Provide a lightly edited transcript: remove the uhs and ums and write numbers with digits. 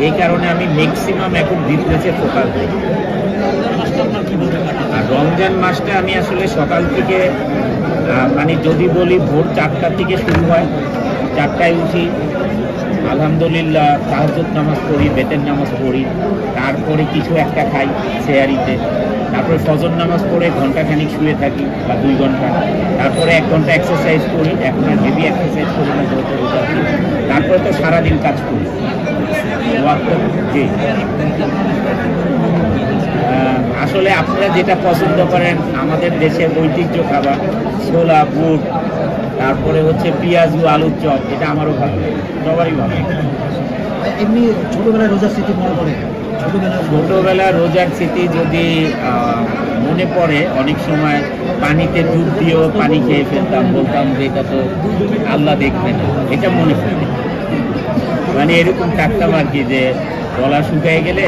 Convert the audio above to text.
এই কারণে আমি ম্যাক্সিমাম এখন বিজনেসে ফোকাস দিই। আর রমজান মাসটা আমি আসলে সকাল থেকে মানে যদি বলি ভোর 4টা থেকে শুরু হয়, 4টায় উঠি, আলহামদুলিল্লাহ তাহাজ্জুদ নামাজ পড়ি, বেতের নামাজ পড়ি, তারপরে কিছু একটা খাই সেহারিতে, তারপরে ফজর নামাজ পড়ে ঘন্টাখানিক শুয়ে থাকি বা 2 ঘন্টা, তারপরে 1 ঘন্টা এক্সারসাইজ করি। এখন আর হেভি এক্সারসাইজ করি না, যেহেতু রোজা আছি। তারপরে তো সারাদিন কাজ করি। জি, আসলে আপনারা যেটা পছন্দ করেন, আমাদের দেশের ঐতিহ্য খাবার ছোলা বুট, তারপরে হচ্ছে পেঁয়াজু আলুর চপ, এটা আমারও ভালো লাগে, সবারই ভালো লাগে। এমনি ছোটবেলায় রোজার স্মৃতি মনে পড়ে? ছোটবেলার রোজার স্মৃতি যদি মনে পড়ে, অনেক সময় পানিতে ডুব দিয়েও পানি খেয়ে ফেলতাম, বলতাম যে এটা তো আল্লাহ দেখবে না, এটা মনে পড়ে। মানে এরকম থাকতাম আর কি, যে গলা শুকিয়ে গেলে